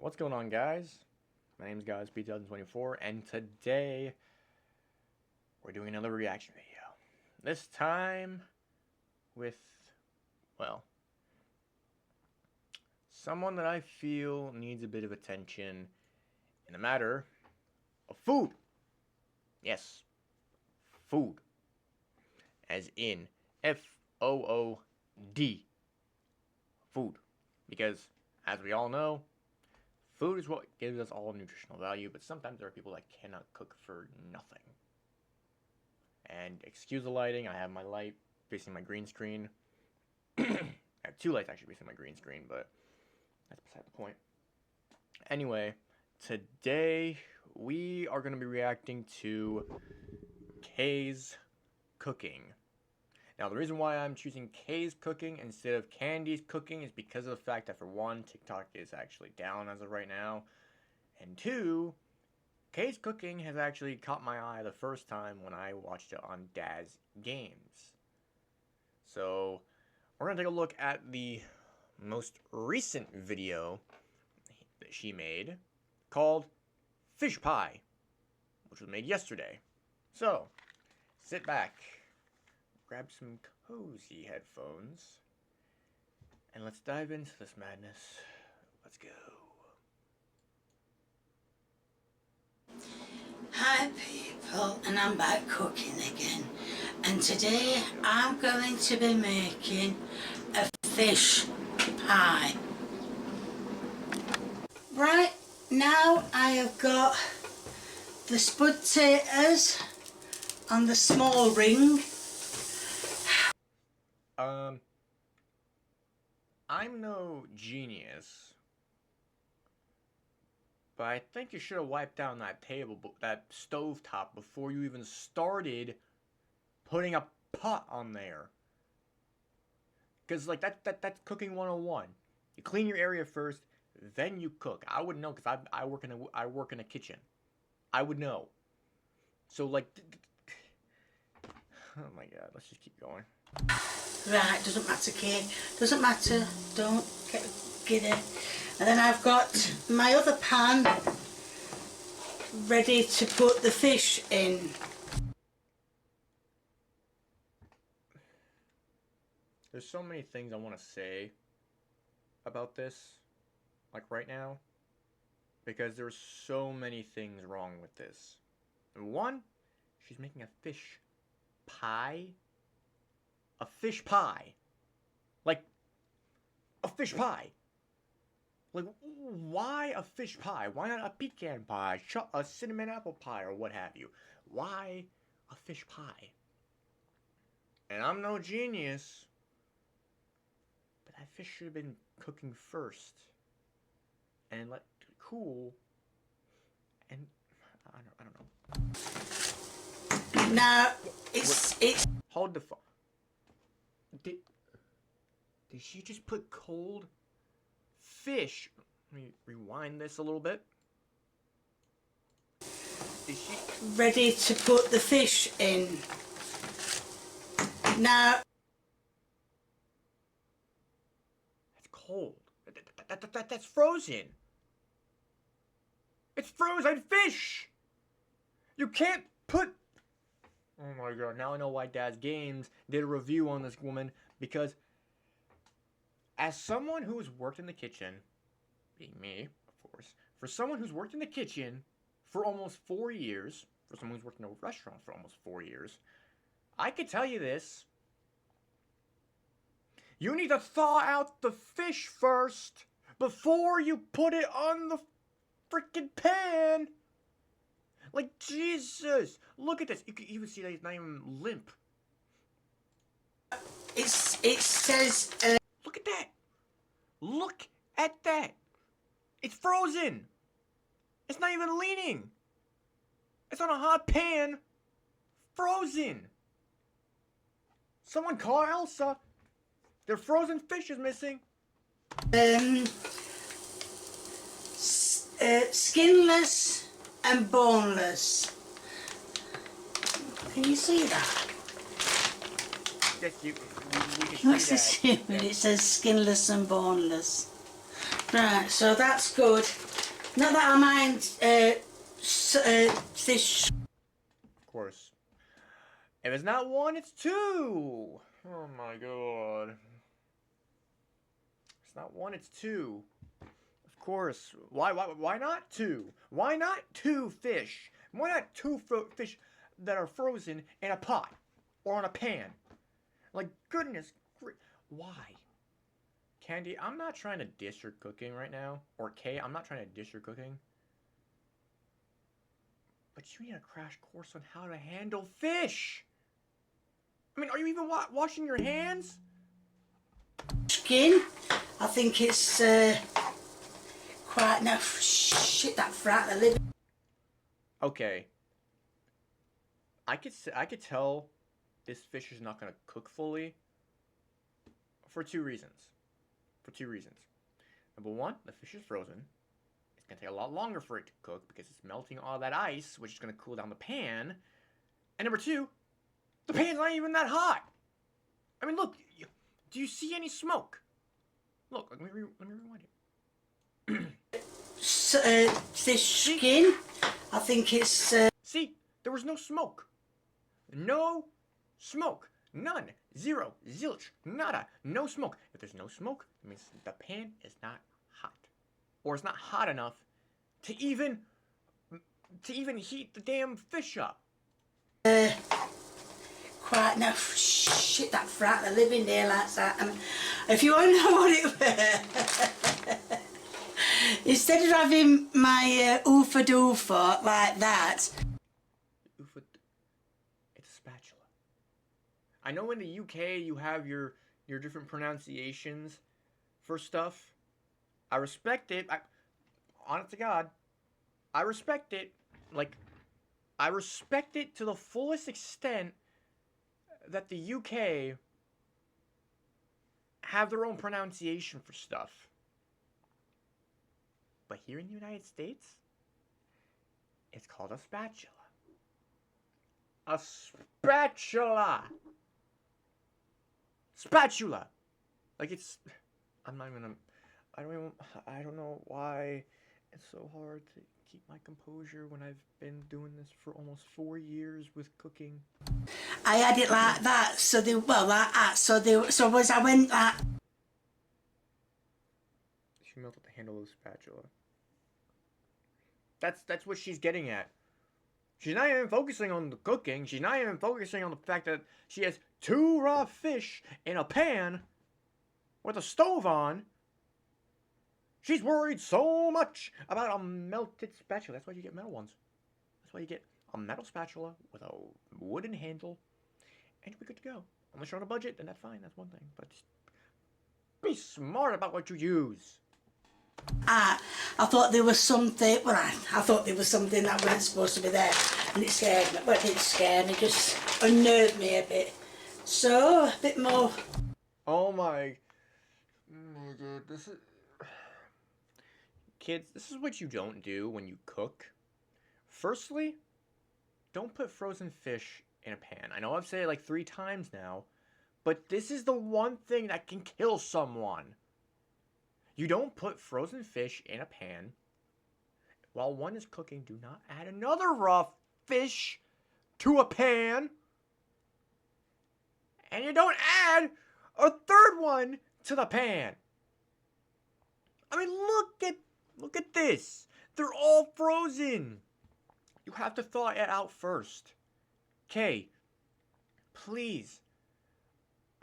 What's going on, guys? My name is Guys2024, and today we're doing another reaction video. This time with, well, someone that I feel needs a bit of attention in the matter of food. Yes, food. As in F-O-O-D. Food. Because, as we all know, food is what gives us all nutritional value, but sometimes there are people that cannot cook for nothing. And excuse the lighting, I have my light facing my green screen. I have two lights actually facing my green screen, but that's beside the point. Anyway, today we are going to be reacting to Kay's cooking. Now, the reason why I'm choosing Kay's cooking instead of Candy's cooking is because of the fact that, for one, TikTok is actually down as of right now. And two, Kay's cooking has actually caught my eye the first time when I watched it on Dad's Games. So, we're going to take a look at the most recent video that she made called Fish Pie, which was made yesterday. So, sit back, grab some cozy headphones, and let's dive into this madness. Let's go. Hi people, and I'm back cooking again, and today I'm going to be making a fish pie. Right now I have got the spud taters on the small ring. I'm no genius, but I think you should have wiped down that that stovetop before you even started putting a pot on there. Cause like that's cooking 101. You clean your area first, then you cook. I would know because I work in a kitchen. I would know. So like, oh my god, let's just keep going. Right, doesn't matter, Kate. Doesn't matter. Don't get it. And then I've got my other pan ready to put the fish in. There's so many things I want to say about this, like right now, because there's so many things wrong with this. One, she's making a fish pie. A fish pie. Like, a fish pie. Like, why a fish pie? Why not a pecan pie, a cinnamon apple pie, or what have you? Why a fish pie? And I'm no genius, but that fish should have been cooking first. And let it cool. And, I don't know. Now, it's... Hold the phone. Did she just put cold fish? Let me rewind this a little bit. Is she ready to put the fish in? Now, that's cold. That's frozen. It's frozen fish. You can't put. Oh my god, now I know why Dad's Games did a review on this woman, because as someone who's worked in the kitchen, being me, of course, for someone who's worked in the kitchen for almost 4 years, for someone who's worked in a restaurant for almost 4 years, I could tell you this. You need to thaw out the fish first before you put it on the freaking pan. Like, Jesus! Look at this. You can even see that he's not even limp. it says... Look at that! Look at that! It's frozen! It's not even leaning! It's on a hot pan! Frozen! Someone call Elsa! Their frozen fish is missing! Skinless and boneless. Can you see that? Yes, we can What's see this that. here? It says skinless and boneless. Right, so that's good. Not that I mind this. Of course. If it's not one, it's two. Oh my god. It's not one, it's two. Of course. Why not two? Why not two fish? Why not two fish that are frozen in a pot or on a pan? Like, goodness. Why? Candy, I'm not trying to diss your cooking right now. Or Kay, I'm not trying to diss your cooking. But you need a crash course on how to handle fish. I mean, are you even washing your hands? Skin. I think it's quite enough. Shit, that frat the living. Okay. I could tell this fish is not gonna cook fully for two reasons. Number one, the fish is frozen. It's gonna take a lot longer for it to cook because it's melting all that ice, which is gonna cool down the pan. And number two, the pan's not even that hot. I mean, look. Do you see any smoke? Look, let me rewind it. This skin. I think it's. See, there was no smoke. No smoke. None. Zero. Zilch. Nada. No smoke. If there's no smoke, it means the pan is not hot. Or it's not hot enough to even heat the damn fish up. Quite enough. Shit, that frat the living daylights out. I mean, if you want to know what it instead of having my oofa doofa like that. It's a spatula. I know in the UK you have your different pronunciations for stuff. I respect it. Honest to God, I respect it. Like, I respect it to the fullest extent that the UK have their own pronunciation for stuff. But here in the United States, it's called a spatula. A spatula! Spatula! Like, it's... I'm not even... I don't know why it's so hard to keep my composure when I've been doing this for almost 4 years with cooking. I had it like that, so they, well, like that, so as I went like... She melted the handle of the spatula. That's what she's getting at. She's not even focusing on the cooking. She's not even focusing on the fact that she has 2 raw fish in a pan with a stove on. She's worried so much about a melted spatula. That's why you get metal ones. That's why you get a metal spatula with a wooden handle, and you'll be good to go. Unless you're on a budget, then that's fine. That's one thing. But just be smart about what you use. I thought there was something, well, I thought there was something that wasn't supposed to be there, and it scared me. Well, it didn't scare me, just unnerved me a bit. So, a bit more. Oh my god, this is... Kids, this is what you don't do when you cook. Firstly, don't put frozen fish in a pan. I know I've said it like 3 times now, but this is the one thing that can kill someone. You don't put frozen fish in a pan. While one is cooking, do not add another raw fish to a pan. And you don't add a third one to the pan. I mean, look at this. They're all frozen. You have to thaw it out first. Okay, please.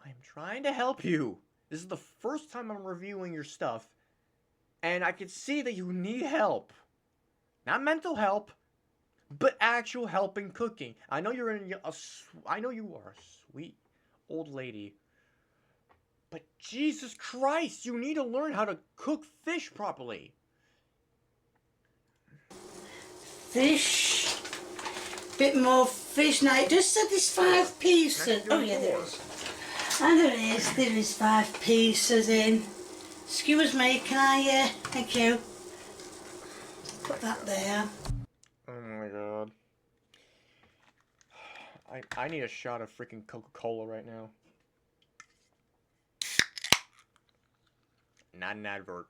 I'm trying to help you. This is the first time I'm reviewing your stuff, and I can see that you need help. Not mental help, but actual help in cooking. I know you're I know you are a sweet old lady, but Jesus Christ, you need to learn how to cook fish properly. Fish. Bit more fish. Now, it just said there's 5 pieces. Oh, yeah, there is. And there is 5 pieces in. Excuse me, can I, thank you. Put that there. Oh my god. I need a shot of freaking Coca-Cola right now. Not an advert.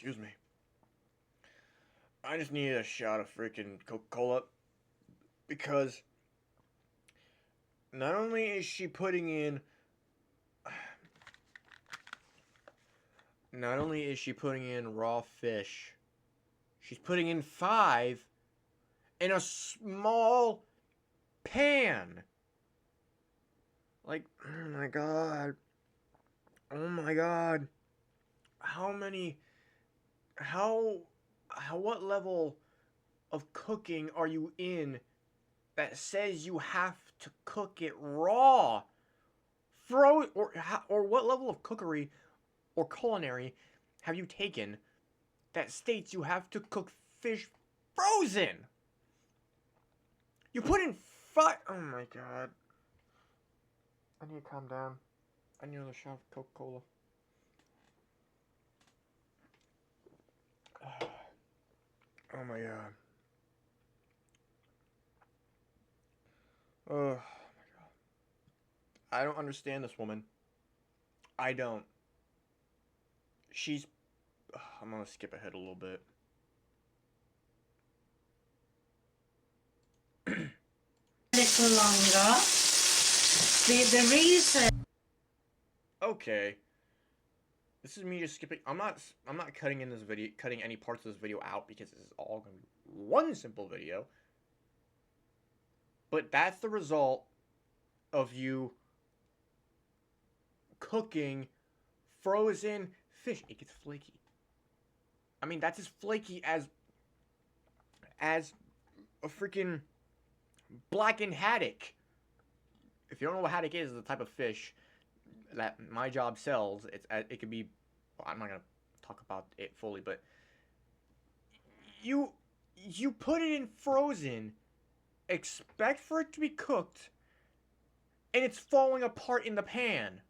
Excuse me. I just need a shot of freaking Coca-Cola because not only is she putting in raw fish, she's putting in 5 in a small pan. Like, oh my god. Oh my god. What level of cooking are you in that says you have to cook it raw? Or what level of cookery or culinary have you taken that states you have to cook fish frozen? You put in 5. Oh my god. I need to calm down. I need another shot of Coca-Cola. Oh my god. Oh my god. I don't understand this woman. I don't. She's. I'm gonna skip ahead a little bit. A little longer. The reason. Okay. This is me just skipping. I'm not cutting any parts of this video out because this is all gonna be one simple video. But that's the result of you cooking frozen fish. It gets flaky. I mean, that's as flaky as a freaking blackened haddock. If you don't know what haddock is, it's a type of fish that my job sells. It could be. Well, I'm not gonna talk about it fully, but you put it in frozen, expect for it to be cooked, and it's falling apart in the pan.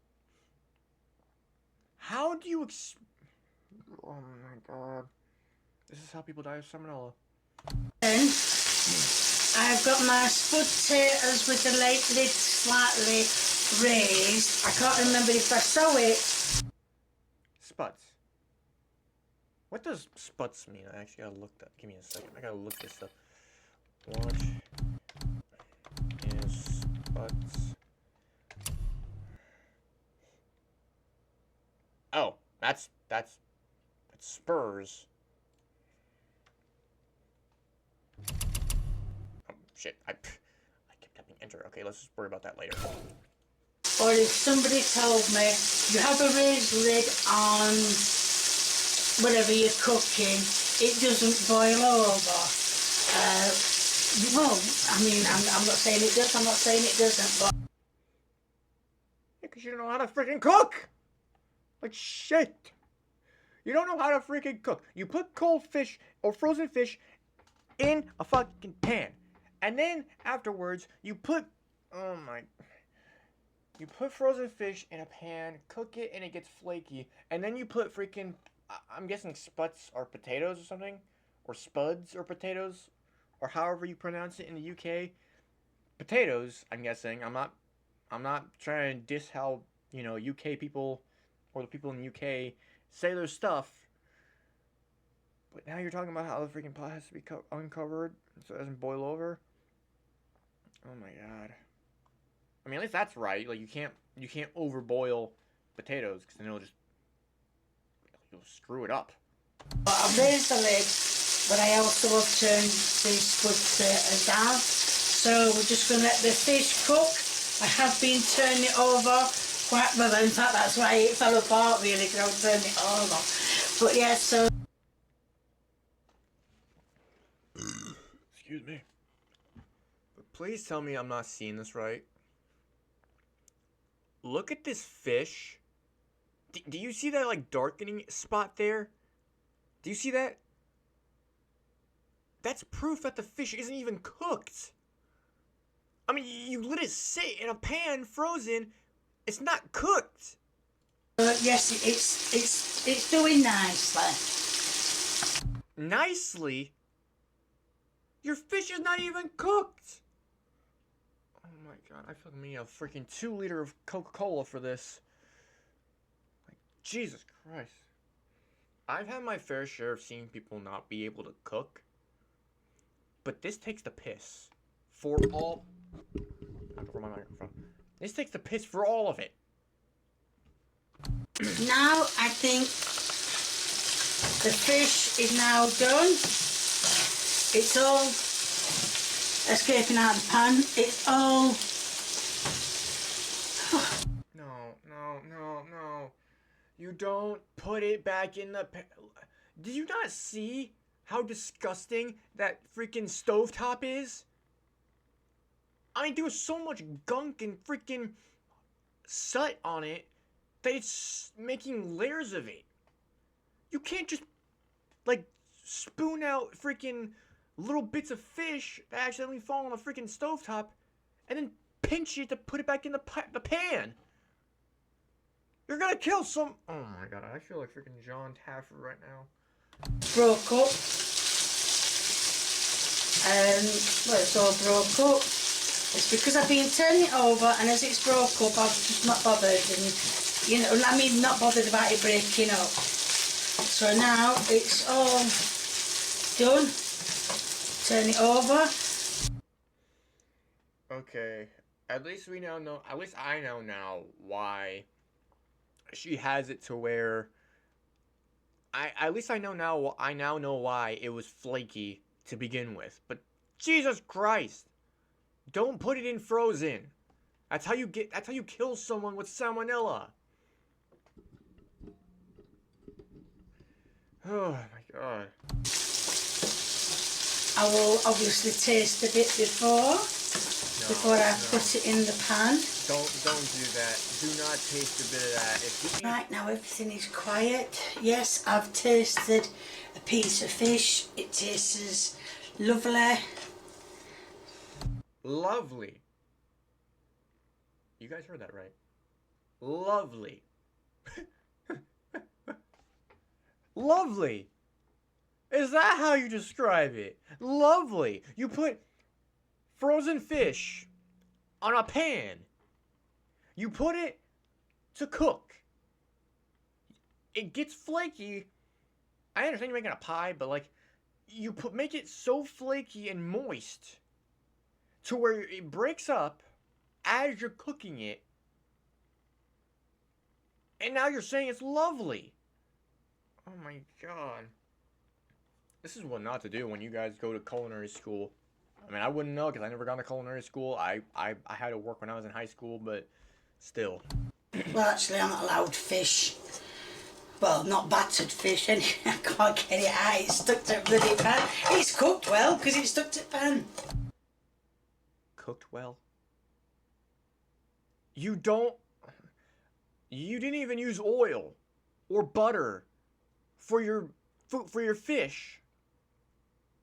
How do you Oh my god. This is how people die of salmonella. Then I've got my spud potatoes with the lid slightly raised. I can't remember if I saw it. Spuds. What does spuds mean? I actually gotta look that. Give me a second. I gotta look this up. What is spuds? Oh, that's spurs. Oh, shit. I kept tapping enter. Okay, let's just worry about that later. Or if somebody told me you have a raised lid on whatever you're cooking, it doesn't boil over. Well, I mean, I'm not saying it does, I'm not saying it doesn't, but... Yeah, because you don't know how to freaking cook! Like, shit! You don't know how to freaking cook. You put cold fish or frozen fish in a fucking pan. And then, afterwards, you put... Oh my... You put frozen fish in a pan, cook it, and it gets flaky. And then you put freaking... I'm guessing spuds or potatoes or something? Or spuds or potatoes? Or however you pronounce it in the UK. Potatoes, I'm guessing. I'm not trying to diss how, you know, UK people or the people in the UK say their stuff. But now you're talking about how the freaking pot has to be uncovered so it doesn't boil over. Oh my god. I mean, at least that's right. Like, you can't overboil potatoes because then you'll screw it up. I've raised the lid, but I also have turned these spud potatoes down. So we're just going to let the fish cook. I have been turning it over quite well. In fact, that's why it fell apart really, because I was turning it over. But yeah, so... Excuse me. But please tell me I'm not seeing this right. Look at this fish. Do you see that, like, darkening spot there? Do you see that? That's proof that the fish isn't even cooked. I mean, you let it sit in a pan, frozen. It's not cooked. Yes, it's doing nicely. Nicely? Your fish is not even cooked. Oh my god, I feel like I need a freaking 2 liter of Coca-Cola for this. Like, Jesus Christ. I've had my fair share of seeing people not be able to cook, but this takes the piss for all. For my microphone. This takes the piss for all of it. Now I think the fish is now done. It's all escaping out of the pan. It's all. No. You don't put it back in the pan. Did you not see how disgusting that freaking stovetop is? I mean, there was so much gunk and freaking soot on it that it's making layers of it. You can't just, like, spoon out freaking little bits of fish that accidentally fall on the freaking stovetop and then pinch it to put it back in the pan. You're gonna kill some. Oh my god, I feel like freaking John Taffer right now. Broke up. Well, it's all broke up. It's because I've been turning it over, and as it's broke up, I've just not bothered, and not bothered about it breaking up. So now it's all done. Turn it over. Okay, at least we now know. At least I know now why she has it to where. At least I know now. I now know why it was flaky to begin with. But Jesus Christ, don't put it in frozen. That's how you kill someone with salmonella. Oh my god. I will obviously taste a bit before I put it in the pan. Don't do that. Do not taste a bit of that. Right, now everything is quiet. Yes, I've tasted a piece of fish. It tastes lovely. Lovely. You guys heard that right. Lovely. Lovely. Is that how you describe it? Lovely. You put frozen fish on a pan. You put it to cook. It gets flaky. I understand you're making a pie, but like, make it so flaky and moist to where it breaks up as you're cooking it. And now you're saying it's lovely. Oh my god. This is what not to do when you guys go to culinary school. I mean, I wouldn't know because I never gone to culinary school. I had to work when I was in high school, but still. Well, actually, I'm not allowed fish. Well, not battered fish, anyway. I can't get it out. It's stuck to a bloody pan. It's cooked well because it's stuck to the pan. Cooked well? You didn't even use oil or butter for your fish.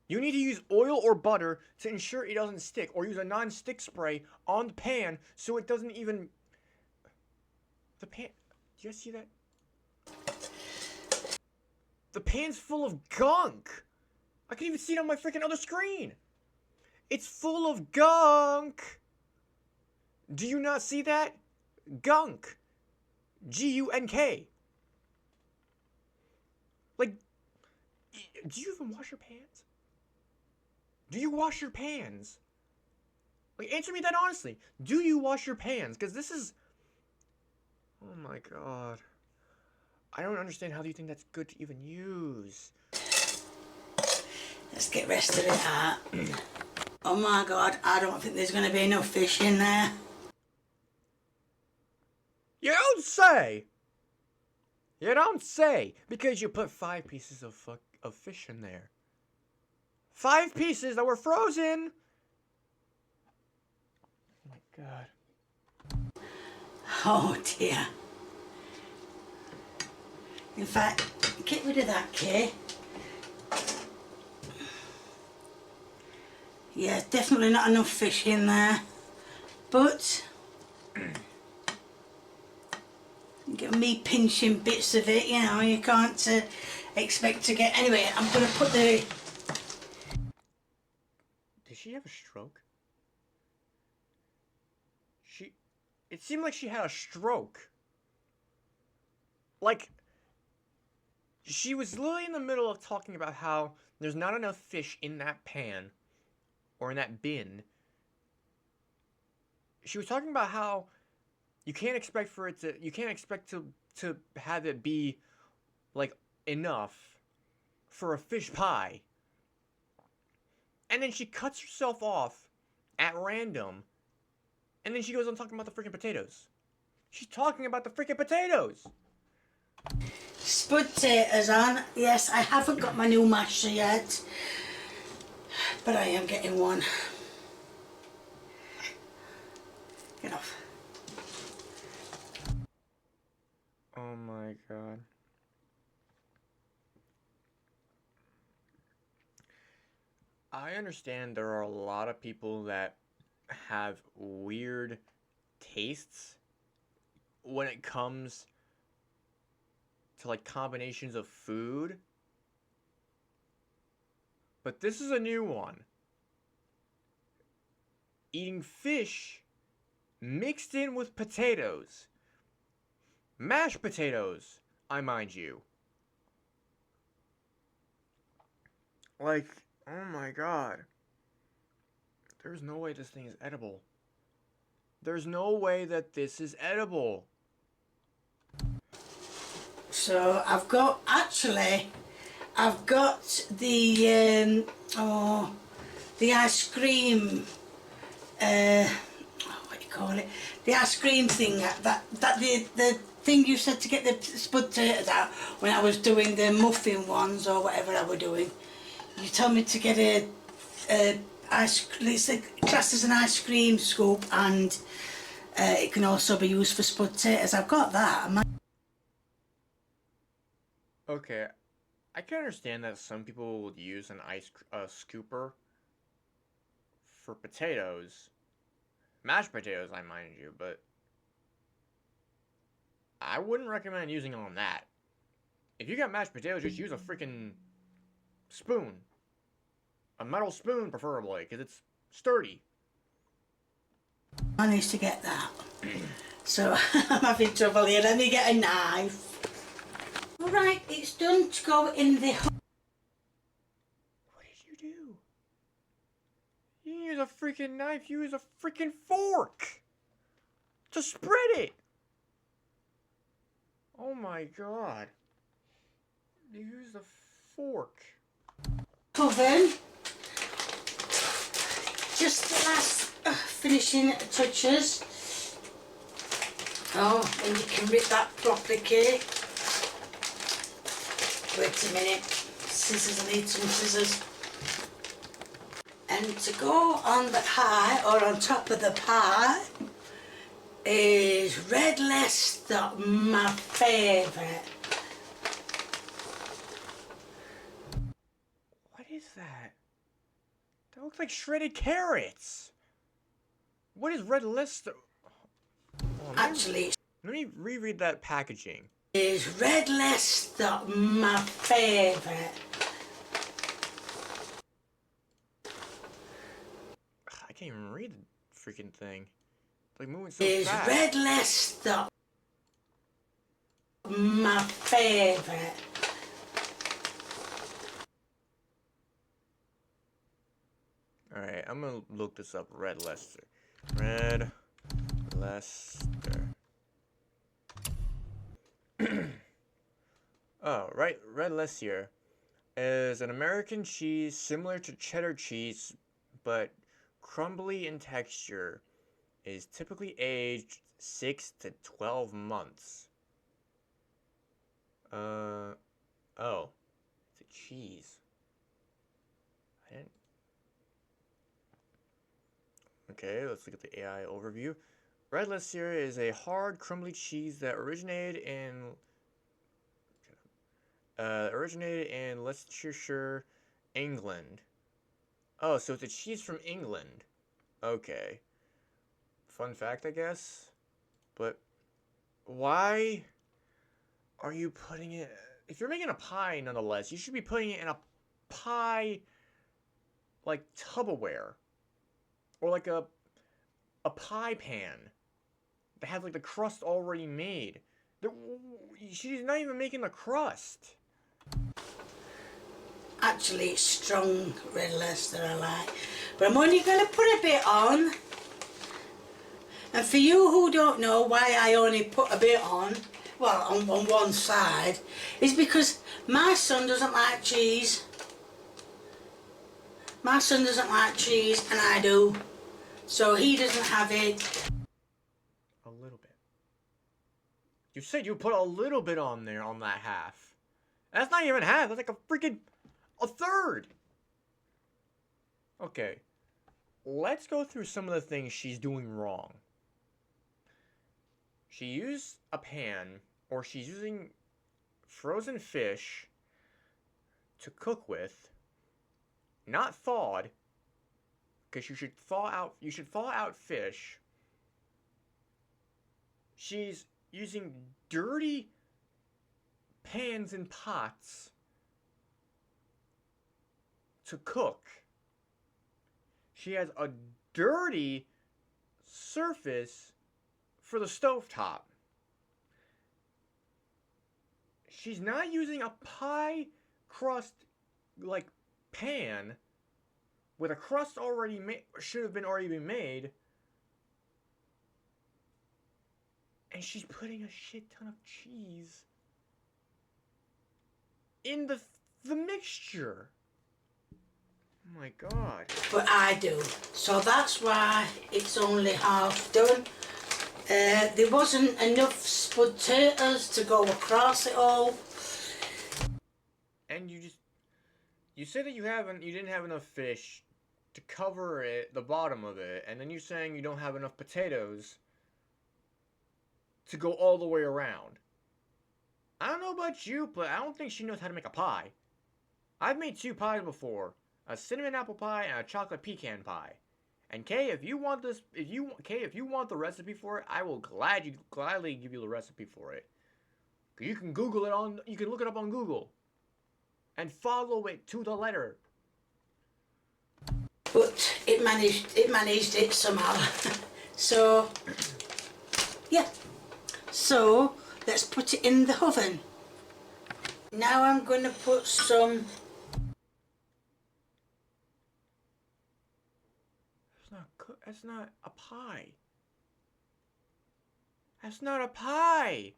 You need to use oil or butter to ensure it doesn't stick, or use a non-stick spray on the pan so it doesn't even. The pan. Do you guys see that? The pan's full of gunk. I can even see it on my freaking other screen. It's full of gunk. Do you not see that? Gunk. Gunk. Like, do you even wash your pans? Do you wash your pans? Like, answer me that honestly. Do you wash your pans? Because this is. Oh my god. I don't understand how do you think that's good to even use. Let's get the rest of it out. Oh my god, I don't think there's going to be enough fish in there. You don't say! You don't say! Because you put 5 pieces of fish in there. 5 pieces that were frozen! Oh my god. Oh dear. In fact, get rid of that, Kay. Yeah, definitely not enough fish in there. But get me pinching bits of it, you know, you can't expect to get. Anyway, I'm going to put the. Did she have a stroke? It seemed like she had a stroke. Like, She was literally in the middle of talking about how there's not enough fish in that pan or in that bin. She was talking about how you can't expect to have it be like enough for a fish pie. And then she cuts herself off at random. And then she goes on talking about the freaking potatoes. She's talking about the freaking potatoes. Spud taters on. Yes, I haven't got my new masher yet, but I am getting one. Get off. Oh my god. I understand there are a lot of people that have weird tastes when it comes to like combinations of food. But this is a new one. Eating fish mixed in with potatoes. Mashed potatoes, I mind you. Like, oh my god. There's no way this thing is edible. There's no way that this is edible. So I've got the the ice cream. What do you call it? The ice cream thing that the thing you said to get the spud taters out when I was doing the muffin ones or whatever I were doing. You told me to get a it's classed as an ice cream scoop, and it can also be used for spud taters. I've got that. Okay, I can understand that some people would use an scooper for potatoes, mashed potatoes, I mind you, but I wouldn't recommend using it on that. If you got mashed potatoes, just use a freaking spoon, a metal spoon preferably, because it's sturdy. I managed to get that. So I'm having trouble here. Let me get a knife. Alright, it's done to go in the... What did you do? You didn't use a freaking knife, you use a freaking fork to spread it. Oh my god. You used a fork. Oven. Just the last finishing touches. Oh, and you can rip that properly, Kate. Wait a minute. Scissors, I need some scissors. And to go on the pie, or on top of the pie, is red Leicester, my favourite. What is that? That looks like shredded carrots. What is red Leicester? Actually, let me reread that packaging. Is red Leicester my favourite? I can't even read the freaking thing. It's like moving so Is fast. red Leicester my favourite? Alright, I'm gonna look this up. Red Leicester. Red Leicester. Oh, right. Red Leicester is an American cheese similar to cheddar cheese, but crumbly in texture. Is typically aged 6 to 12 months. Oh. It's a cheese. I didn't... Okay, let's look at the AI overview. Red Leicester is a hard, crumbly cheese that originated in Leicestershire, England. Oh, so it's a cheese from England. Okay. Fun fact, I guess. But why are you putting it... If you're making a pie, nonetheless, you should be putting it in a pie, like, Tupperware. Or like a pie pan that has, like, the crust already made. She's not even making the crust. Actually, it's strong red Leicester I like. But I'm only going to put a bit on. And for you who don't know why I only put a bit on, well, on one side, is because my son doesn't like cheese. My son doesn't like cheese and I do. So he doesn't have it. A little bit. You said you put a little bit on there on that half. That's not even half. That's like a third. Okay. Let's go through some of the things she's doing wrong. She used a pan, or she's using frozen fish to cook with, not thawed, because you should thaw out fish. She's using dirty pans and pots to cook. She has a dirty surface for the stovetop. She's not using a pie crust like pan with a crust already made, should have been already been made. And she's putting a shit ton of cheese in the mixture. Oh my god. But I do. So that's why it's only half done. There wasn't enough potatoes to go across it all. And you said that you didn't have enough fish to cover it, the bottom of it, and then you're saying you don't have enough potatoes to go all the way around. I don't know about you, but I don't think she knows how to make a pie. I've made 2 pies before, a cinnamon apple pie and a chocolate pecan pie. And Kay, if you want the recipe for it, I will gladly give you the recipe for it. You can you can look it up on Google and follow it to the letter. But it managed it somehow. So yeah. So let's put it in the oven. Now I'm going to put some. That's not a pie. That's not a pie.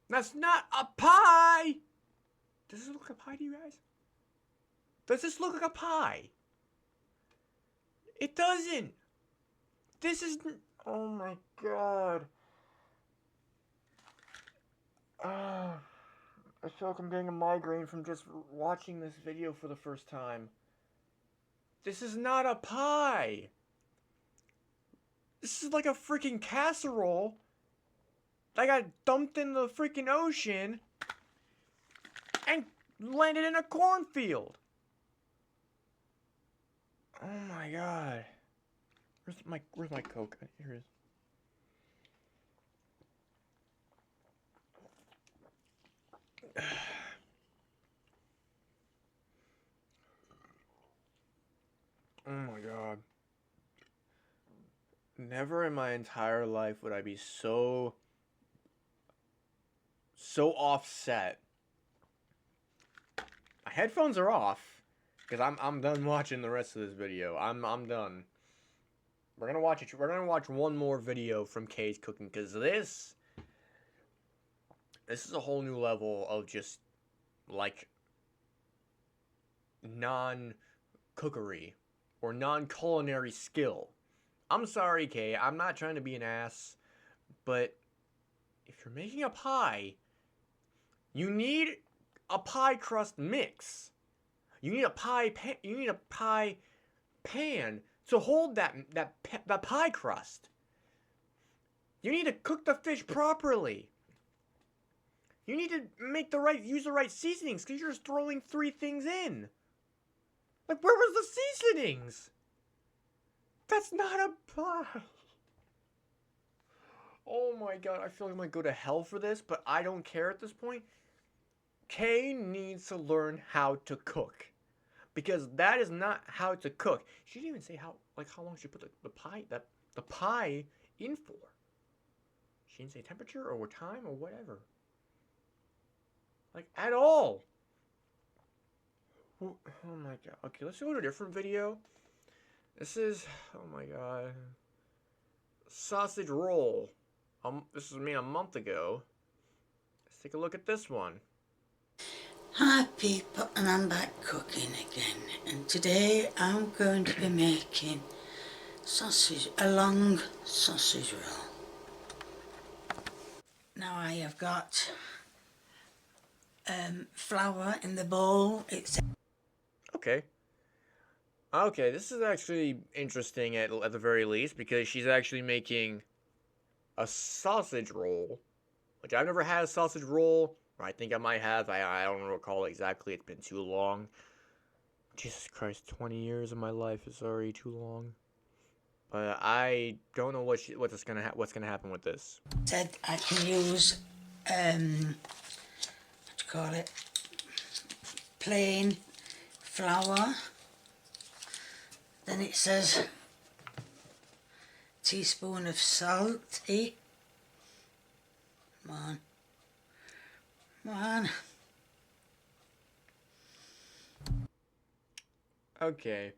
That's not a pie. Does this look like a pie to you guys? Does this look like a pie? It doesn't. This is. Oh my god. I feel like I'm getting a migraine from just watching this video for the first time. This is not a pie. This is like a freaking casserole that got dumped in the freaking ocean and landed in a cornfield. Oh my god. Where's my Coke? Here it is. Oh my god. Never in my entire life would I be so offset. My headphones are off because I'm done watching the rest of this video. I'm done. We're gonna watch one more video from Kay's cooking because this is a whole new level of just like non-cookery or non-culinary skill. I'm sorry, Kay, I'm not trying to be an ass, but if you're making a pie, you need a pie crust mix. You need a pie pan to hold that pie crust. You need to cook the fish properly. You need to use the right seasonings because you're just throwing 3 things in. Like, where was the seasonings? That's not a pie. Oh my god, I feel like I'm gonna go to hell for this, but I don't care at this point. Kay needs to learn how to cook. Because that is not how to cook. She didn't even say how long she put the pie in for. She didn't say temperature or time or whatever. Like, at all. Oh my god. Okay, let's go to a different video. This is, oh my god, sausage roll. This was made a month ago. Let's take a look at this one. Hi people, and I'm back cooking again, and today I'm going to be making a long sausage roll. Now I have got flour in the bowl. It's Okay. Okay, this is actually interesting at the very least, because she's actually making a sausage roll, which I've never had a sausage roll. Or I think I might have. I don't recall exactly. It's been too long. Jesus Christ, 20 years of my life is already too long. But I don't know what's gonna happen with this. said I can use what do you call it? Plain flour. Then it says teaspoon of salt. Come on. Come on. Okay.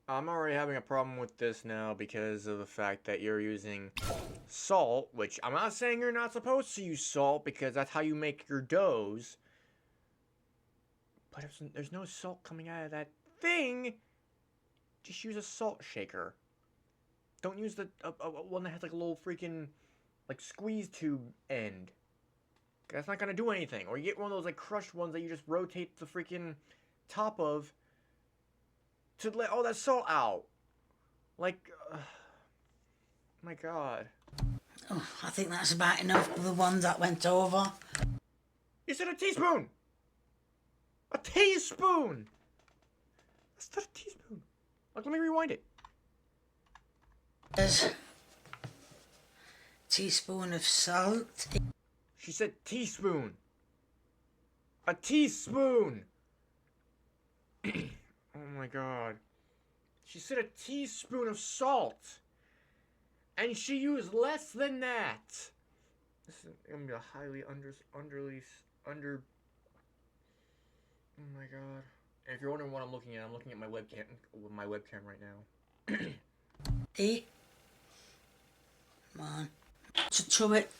I'm already having a problem with this now because of the fact that you're using salt, which I'm not saying you're not supposed to use salt because that's how you make your doughs. But if there's no salt coming out of that thing, just use a salt shaker. Don't use the one that has like a little freaking like squeeze tube end. That's not gonna do anything. Or you get one of those like crushed ones that you just rotate the freaking top of to let all that salt out. Like, my god. Oh, I think that's about enough for the ones that went over. You said a teaspoon! A teaspoon! That's not a teaspoon. Like, let me rewind it. There's teaspoon of salt. She said teaspoon. A teaspoon! Oh my god. She said a teaspoon of salt. And she used less than that. This is gonna be a highly under. Oh my god. And if you're wondering what I'm looking at my webcam right now. Come on. To it.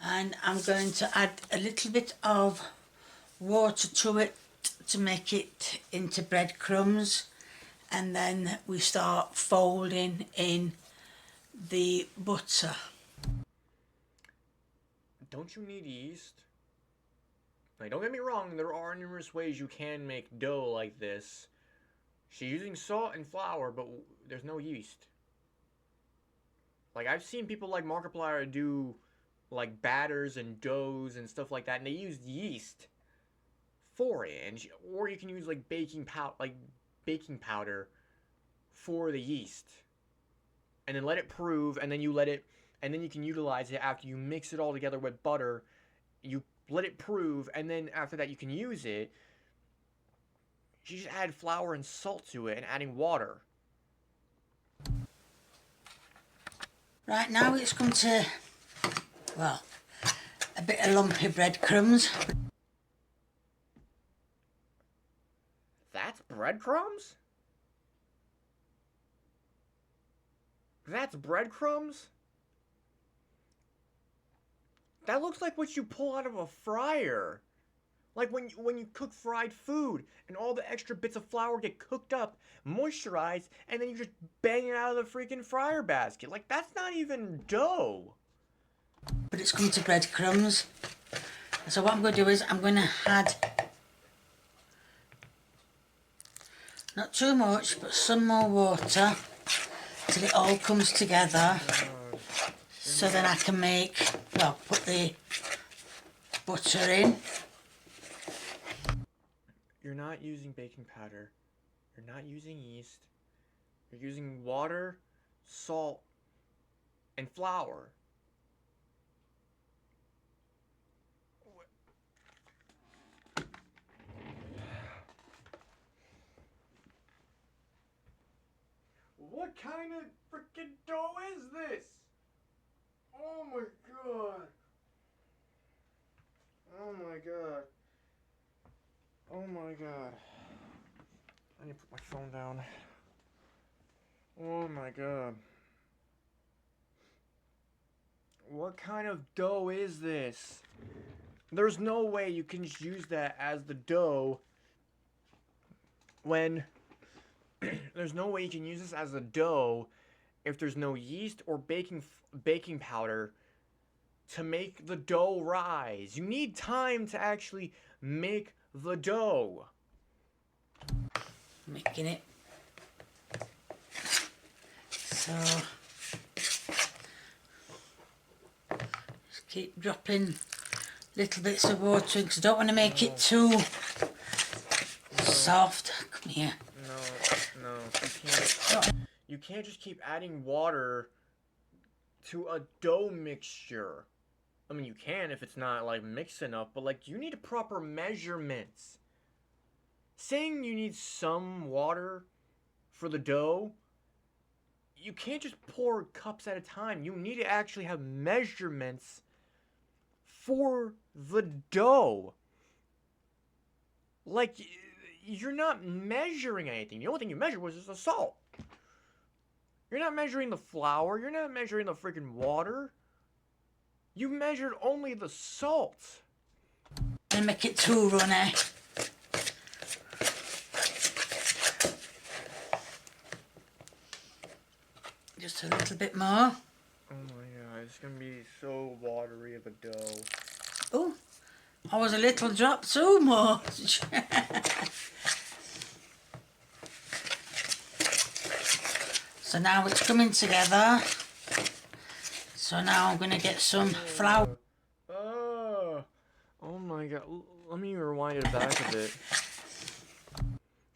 And I'm going to add a little bit of water to it to make it into breadcrumbs, and then we start folding in the butter. Don't you need yeast? Like, don't get me wrong, there are numerous ways you can make dough like this. She's using salt and flour, but there's no yeast. Like, I've seen people like Markiplier do like batters and doughs and stuff like that, and they use yeast for it. Or you can use like baking powder for the yeast, and then let it prove, and then you can utilize it after you mix it all together with butter. You let it prove, and then after that you can use it. You just add flour and salt to it and adding water. Right, now it's come to, well, a bit of lumpy breadcrumbs. That's breadcrumbs? That's breadcrumbs? That looks like what you pull out of a fryer. Like when you cook fried food and all the extra bits of flour get cooked up, moisturized, and then you just bang it out of the freaking fryer basket. Like, that's not even dough. But it's come to breadcrumbs. So what I'm going to do is I'm going to add, not too much, but some more water till it all comes together. So then I can put the butter in. You're not using baking powder. You're not using yeast. You're using water, salt, and flour. What kind of freaking dough is this? Oh my god. Oh my god. Oh my god. need to put my phone down. Oh my god. What kind of dough is this? There's no way you can just use that as the dough when... There's no way you can use this as a dough if there's no yeast or baking powder to make the dough rise. You need time to actually make the dough. Making it. So just keep dropping little bits of water in because I don't want to make it too soft. Come here. No, you can't just keep adding water to a dough mixture. I mean, you can if it's not like mixed enough, but like you need proper measurements. Saying you need some water for the dough, you can't just pour cups at a time. You need to actually have measurements for the dough. Like, you're not measuring anything. The only thing you measured was just the salt. You're not measuring the flour. You're not measuring the freaking water. You measured only the salt. And make it too runny. Just a little bit more. Oh my god, it's gonna be so watery of a dough. Oh, I was a little drop too much. So now it's coming together. So now I'm going to get some flour. Oh my god, let me rewind it back a bit.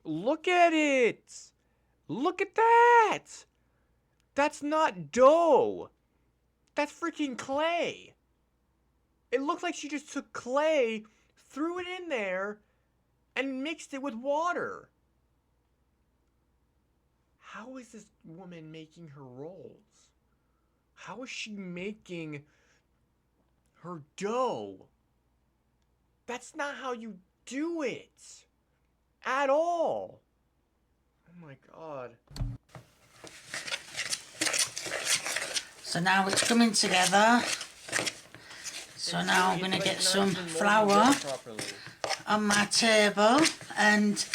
Look at it! Look at that! That's not dough! That's freaking clay! It looks like she just took clay, threw it in there, and mixed it with water. How is this woman making her rolls? How is she making her dough? That's not how you do it. At all. Oh my god. So now it's coming together. So now I'm going to get some flour on my table and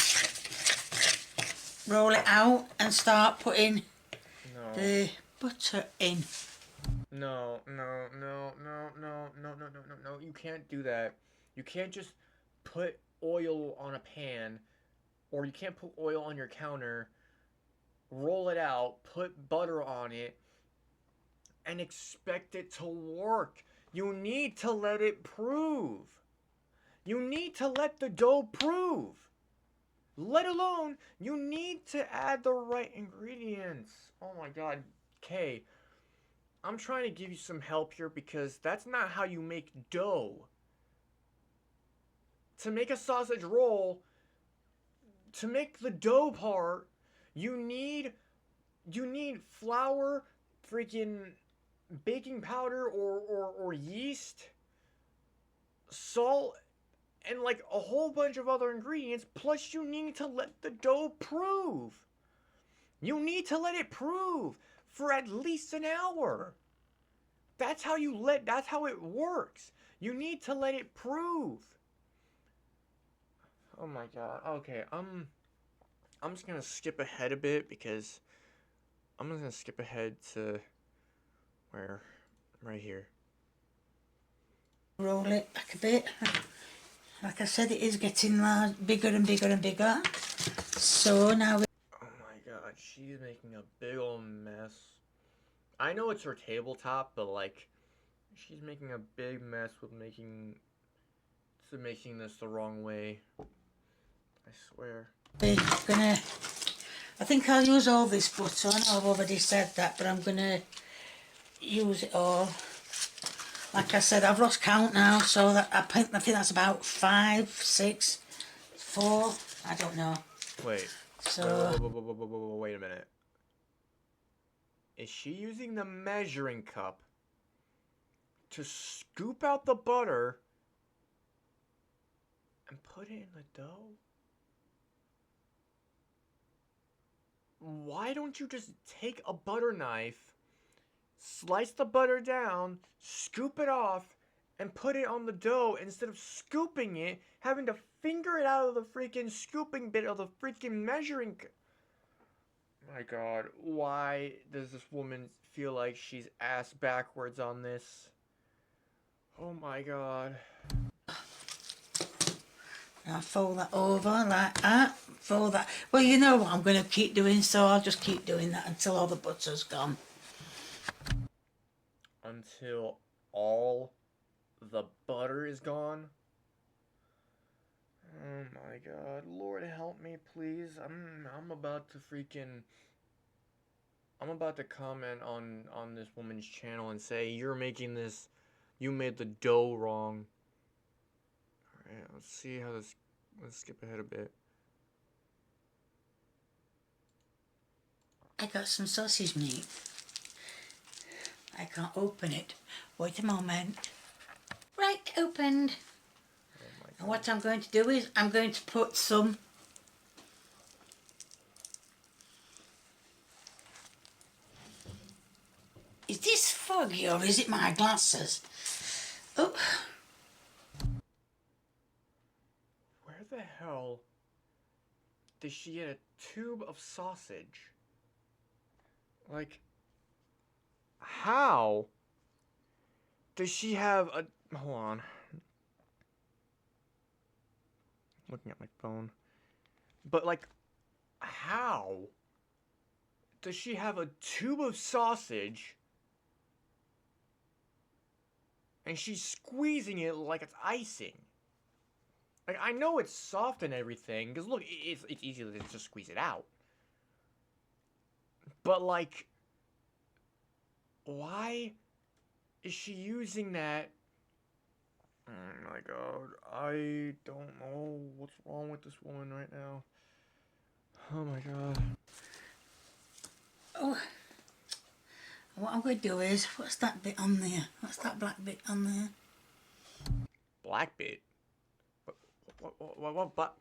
roll it out and start putting the butter in. No. You can't do that. You can't just put oil on a pan, or you can't put oil on your counter, roll it out, put butter on it, and expect it to work. You need to let it prove. You need to let the dough prove. Let alone, you need to add the right ingredients. Oh my god, Kay. I'm trying to give you some help here because that's not how you make dough. To make a sausage roll, to make the dough part, you need flour, freaking baking powder or yeast, salt, and like a whole bunch of other ingredients, plus you need to let the dough prove. You need to let it prove for at least an hour. That's how it works. You need to let it prove. Oh my god. Okay, I'm just gonna skip ahead a bit because I'm just gonna skip ahead to where? Right here. Roll it back a bit. Like I said, it is getting bigger and bigger and bigger. So now Oh my god, she's making a big old mess. I know it's her tabletop, but like, she's making a big mess with making this the wrong way. I swear. we're gonna. I think I'll use all this butter. I know I've already said that, but I'm gonna use it all. Like I said, I've lost count now, so that I think that's about 5, 6, 4. I don't know. Wait. So Wait a minute. Is she using the measuring cup to scoop out the butter and put it in the dough? why don't you just take a butter knife, slice the butter down, scoop it off, and put it on the dough instead of scooping it, having to finger it out of the freaking scooping bit of the freaking measuring. My god, why does this woman feel like she's ass backwards on this? Oh my god. I'll fold that over like that. Fold that. Well, you know what I'm going to keep doing, so I'll just keep doing that until all the butter's gone. Until all the butter is gone? Oh my god, Lord help me, please. I'm about to freaking I'm about to comment on this woman's channel and say you're making this you made the dough wrong. Alright, let's see how this let's skip ahead a bit. I got some sausage meat. I can't open it. Wait a moment. Right, opened. Oh my god. And what I'm going to do is I'm going to put some Is this foggy or is it my glasses? Oh, Where the hell did she get a tube of sausage? Like, how does she have a. Hold on. Looking at my phone. But, like, how does she have a tube of sausage and she's squeezing it like it's icing? Like, I know it's soft and everything, because look, it's easy to just squeeze it out. But, like, why is she using that? Oh my god, I don't know what's wrong with this woman right now. Oh my god. oh. What I'm going to do is, what's that bit on there? What's that black bit on there? Black bit? What black?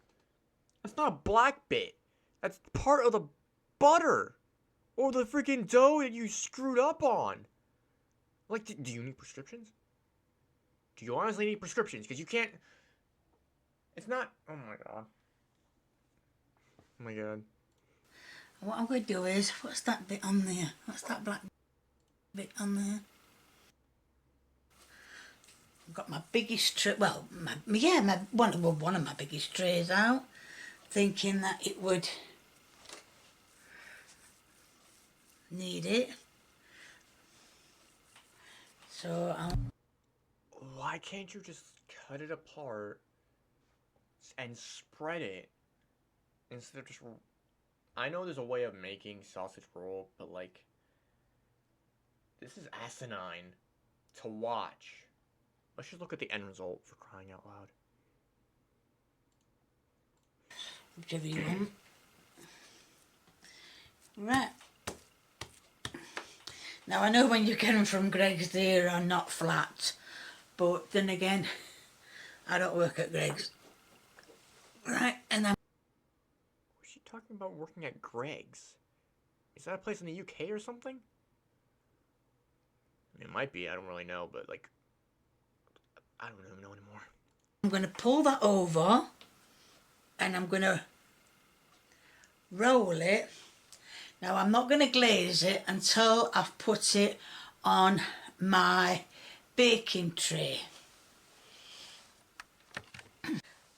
That's not a black bit. That's part of the butter. Or the freaking dough that you screwed up on. Like, do you need prescriptions? Do you honestly need prescriptions? Because you can't. It's not. Oh my god. Oh my god. What I'm going to do is, what's that bit on there? What's that black bit on there? I've got my biggest tray, well, one of my biggest trays out, thinking that it would need it. So Why can't you just cut it apart and spread it instead of just. I know there's a way of making sausage roll, but like. This is asinine to watch. Let's just look at the end result, for crying out loud. whichever you want. Right. Now I know when you get them from Greggs they are not flat, but then again, I don't work at Greggs. Right, and then Was she talking about working at Greg's? Is that a place in the UK or something? I mean, it might be, I don't really know, but like, I don't even know anymore. I'm going to pull that over and I'm going to roll it. Now I'm not going to glaze it until I've put it on my baking tray.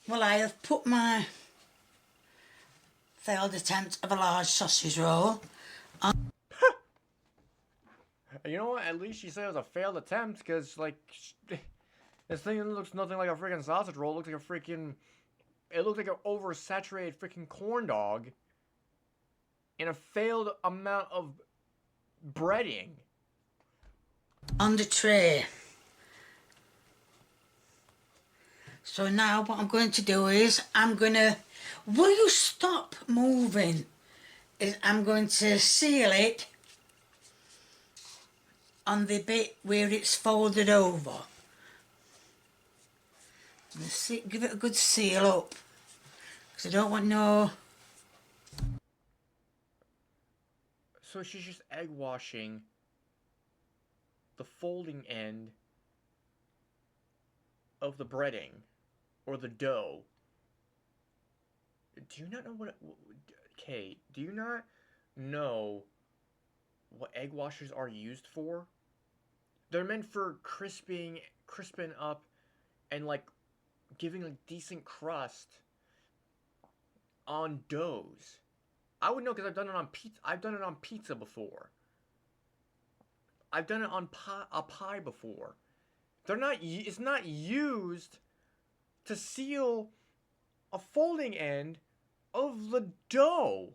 Well, I have put my failed attempt of a large sausage roll on. You know what? At least she said it was a failed attempt, because, like, this thing looks nothing like a freaking sausage roll. It looks like a freaking. It looks like an oversaturated freaking corn dog in a failed amount of breading. On the tray. So now what I'm going to do is will you stop moving? I'm going to seal it on the bit where it's folded over. Give it a good seal up, because I don't want no. So she's just egg washing the folding end of the breading or the dough. Do you not know what? Okay, do you not know what egg washers are used for? They're meant for crisping up, and like giving a decent crust on doughs. I would know because I've done it on pizza. I've done it on pizza before. I've done it on a pie before. They're not. It's not used to seal a folding end of the dough.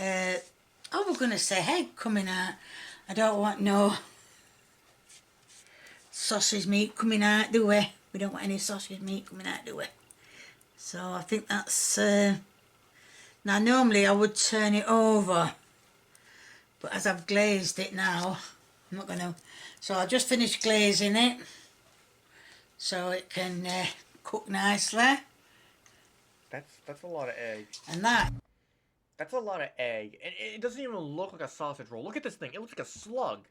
Oh, we're going to say egg coming out. I don't want no sausage meat coming out, do we? We don't want any sausage meat coming out, do we? So I think that's... now, normally I would turn it over, but as I've glazed it now, I'm not going to... So I'll just finish glazing it so it can cook nicely. That's a lot of egg. And that... That's a lot of egg. And it doesn't even look like a sausage roll. Look at this thing. It looks like a slug.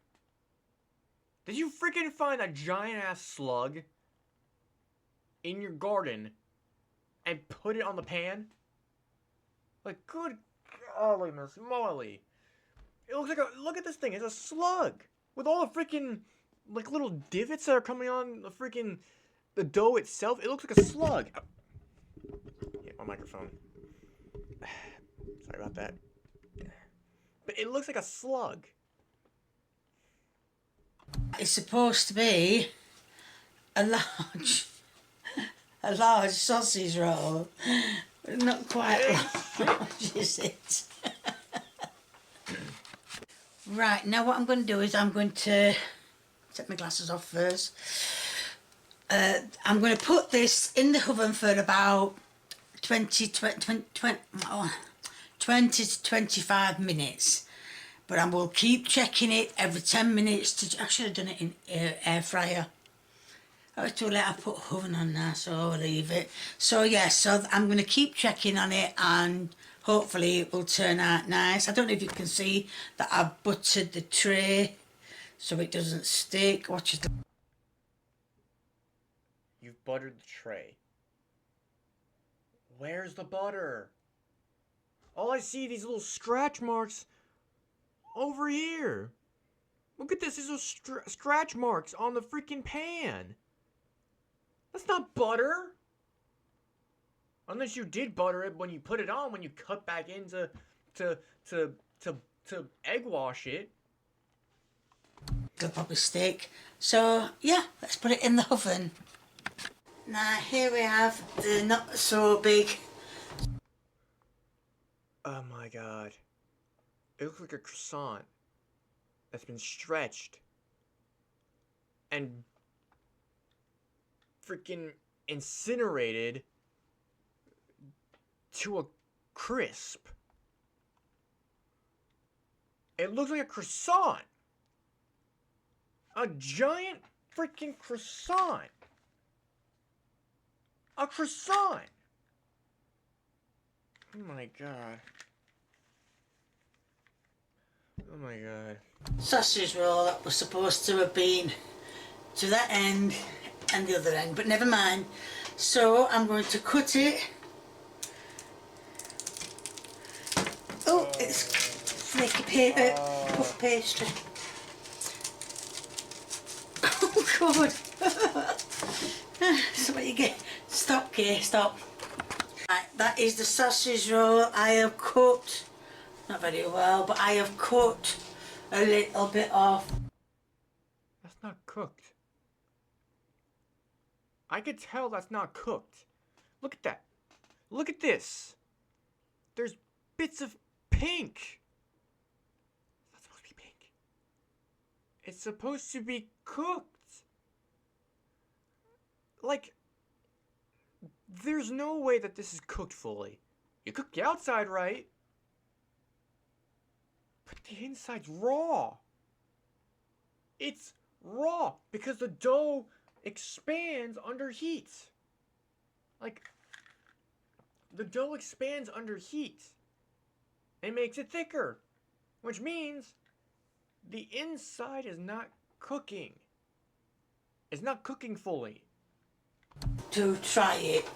Did you freaking find a giant-ass slug in your garden and put it on the pan? Like, good golly, Miss Molly. It looks like a... Look at this thing. It's a slug. With all the freaking, like, little divots that are coming on the freaking... The dough itself. It looks like a slug. Yeah, my microphone. Sorry about that. But it looks like a slug. It's supposed to be a large sausage roll. Not quite large, is it? Right, now what I'm going to do is I'm going to take my glasses off first. I'm going to put this in the oven for about 20 to 25 minutes. But I will keep checking it every 10 minutes. I should have done it in air fryer. Oh, it's too late. I put oven on now, so I'll leave it. So yeah, so I'm going to keep checking on it, and hopefully it will turn out nice. I don't know if you can see that I've buttered the tray so it doesn't stick. Watch it. You've buttered the tray. Where's the butter? All I see are these little scratch marks over here. Look at this. There's those scratch marks on the freaking pan. That's not butter. Unless you did butter it when you put it on, when you cut back into to egg wash it. It'll probably stick. So yeah, let's put it in the oven. Now here we have the not so big. Oh my god. It looks like a croissant that's been stretched and freaking incinerated to a crisp. It looks like a croissant. A giant freaking croissant. A croissant. Oh my god. Oh my god. Sausage roll that was supposed to have been to that end and the other end, but never mind. So I'm going to cut it. Oh, it's flaky paper, puff pastry. Oh god. So what you get? Stop, Kay, stop. Right, that is the sausage roll I have cut. Not very well, but I have cut a little bit off. That's not cooked. I could tell that's not cooked. Look at that. Look at this. There's bits of pink. It's not supposed to be pink. It's supposed to be cooked. Like, there's no way that this is cooked fully. You cook the outside right, but the inside's raw. It's raw because the dough expands under heat. Like, the dough expands under heat. It makes it thicker, which means the inside is not cooking. It's not cooking fully. To try it.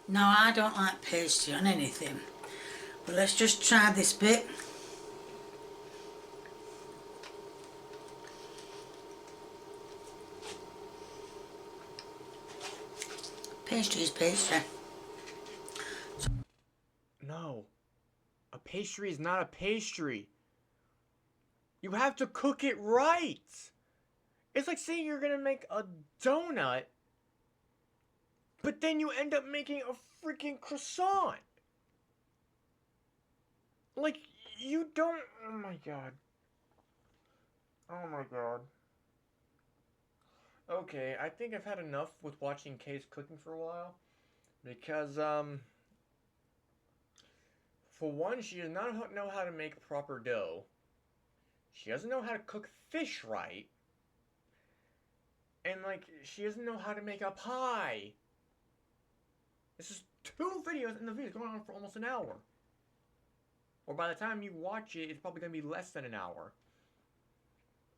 No, I don't like pastry on anything. But let's just try this bit. Pastry is pastry. No. A pastry is not a pastry. You have to cook it right. It's like saying you're gonna make a donut, but then you end up making a freaking croissant. Like, you don't. Oh my god. Oh my god. Okay, I think I've had enough with watching Kay's cooking for a while. Because, for one, she does not know how to make proper dough. She doesn't know how to cook fish right. And, like, she doesn't know how to make a pie. This is 2 videos, and the video's going on for almost an hour. Or by the time you watch it, it's probably going to be less than an hour.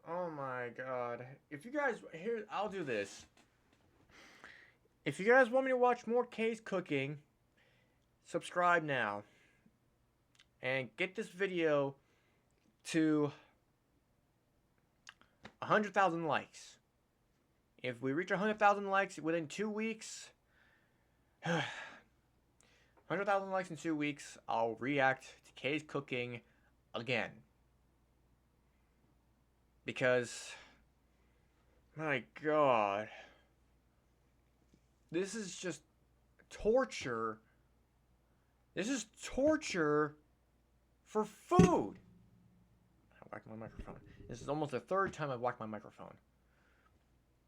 Oh my god. If you guys, here, I'll do this. If you guys want me to watch more Kay's cooking, subscribe now. And get this video to 100,000 likes. If we reach 100,000 likes within 2 weeks, 100,000 likes in 2 weeks, I'll react to Kay's cooking again. Because, my god, this is just torture. This is torture for food. I whacked my microphone. This is almost the 3rd time I've whacked my microphone.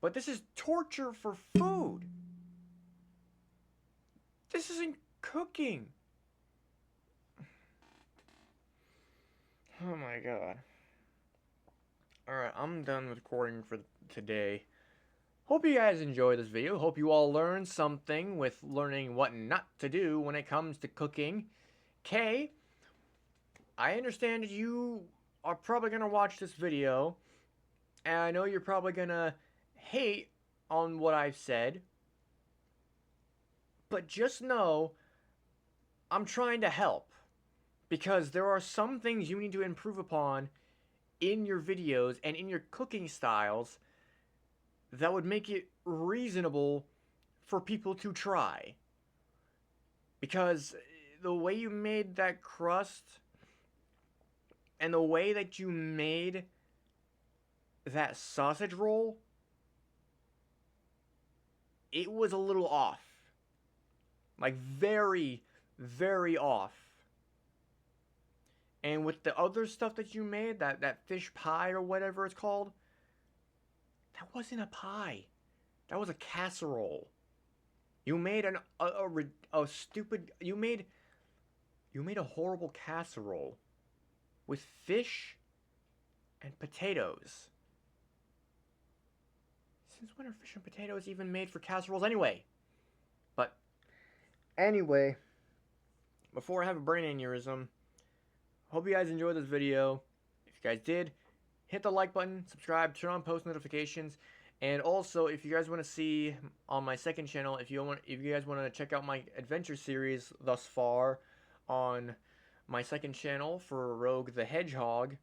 But this is torture for food. This isn't cooking. Oh my god. Alright, I'm done with recording for today. Hope you guys enjoyed this video. Hope you all learned something with learning what not to do when it comes to cooking. Kay, I understand you are probably going to watch this video. And I know you're probably going to hate on what I've said. But just know, I'm trying to help. Because there are some things you need to improve upon in your videos and in your cooking styles that would make it reasonable for people to try. Because the way you made that crust and the way that you made that sausage roll, it was a little off. Like, very, very off. And with the other stuff that you made, that fish pie or whatever it's called, that wasn't a pie. That was a casserole. You made a stupid... You made a horrible casserole with fish and potatoes. Since when are fish and potatoes even made for casseroles anyway? But, anyway, before I have a brain aneurysm, hope you guys enjoyed this video. If you guys did, hit the like button, subscribe, turn on post notifications, and also if you guys want to see on my second channel, if you guys want to check out my adventure series thus far on my second channel for Rogue the Hedgehog,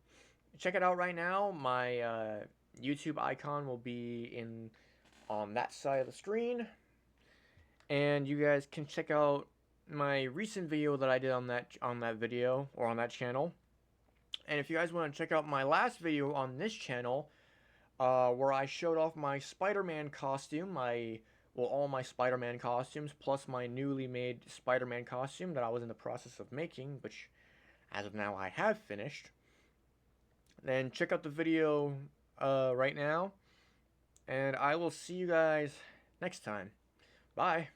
check it out right now. My YouTube icon will be on that side of the screen, and you guys can check out my recent video that I did on that video or on that channel. And if you guys want to check out my last video on this channel, where I showed off my Spider-Man costume, all my Spider-Man costumes, plus my newly made Spider-Man costume that I was in the process of making, which as of now I have finished, then check out the video right now, and I will see you guys next time. Bye.